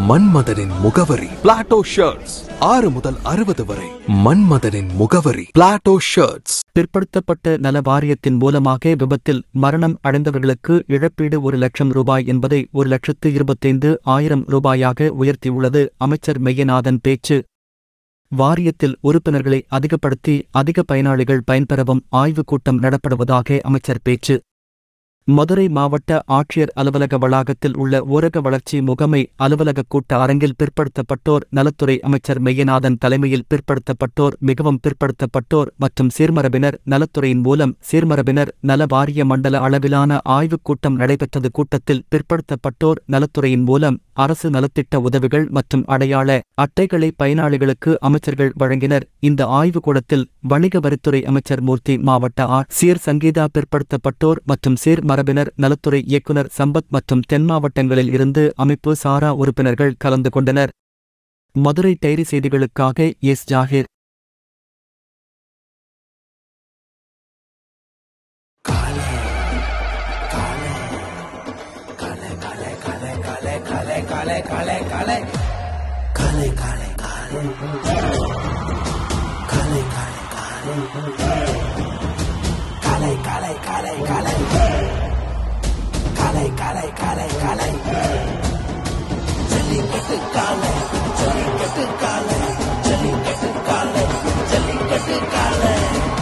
மன்மதனின் முகவரி Plato shirts. 6 முதல் 60 வரை. மன்மதனின் முகவரி பிளாட்டோ ஷர்ட்ஸ். பிற்படுத்தப்பட்ட நல வாரியத்தின் மூலமாக விபத்தில் மரணம் அடைந்தவர்களுக்கு இழப்பீடு 1 லட்சம் ரூபாய் என்பதை 1,25,000 ரூபாயாக உயர்த்தியுள்ளது. அமைச்சர் மெய்யநாதன் பேச்சு. வாரியத்தில் உறுப்பினர்களை அதிகப்படுத்தி அதிக பயனாளிகள் பயன்பெறவும் ஆய்வுக் கூட்டம் நடப்படுவதாக அமைச்சர் பேச்சு. மதுரை மாவட்ட ஆட்சியர் அலுவலக வளாகத்தில் உள்ள ஊரக வளர்ச்சி முகமை அலுவலக கூட்ட அரங்கில் பிற்படுத்தப்பட்டோர் நலத்துறை அமைச்சர் மெய்யநாதன் தலைமையில் பிற்படுத்தப்பட்டோர், மிகவும் பிற்படுத்தப்பட்டோர் மற்றும் சீர்மரபினர் நலத்துறையின் மூலம் சீர்மரபினர் நல வாரிய மண்டல அளவிலான ஆய்வுக் கூட்டம் நடைபெற்றது. கூட்டத்தில் பிற்படுத்தப்பட்டோர் நலத்துறையின் மூலம் அரசு நலத்திட்ட உதவிகள் மற்றும் அடையாள அட்டைகளை பயனாளிகளுக்கு அமைச்சர்கள் வழங்கினர். இந்த ஆய்வுக் கூடத்தில் வணிக வரித்துறை அமைச்சர் மூர்த்தி, மாவட்ட ஆட்சியர் சங்கீதா, பிற்படுத்தப்பட்டோர் மற்றும் சீர் மரபினர் நலத்துறை இயக்குநர் சம்பத் மற்றும் தென் மாவட்டங்களில் இருந்து அமைப்பு சாரா உறுப்பினர்கள் கலந்து கொண்டனர். மதுரை டைரி செய்திகளுக்காக S. Zakir.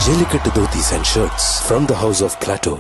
Jellicate dhotis and shirts from the house of Plateau.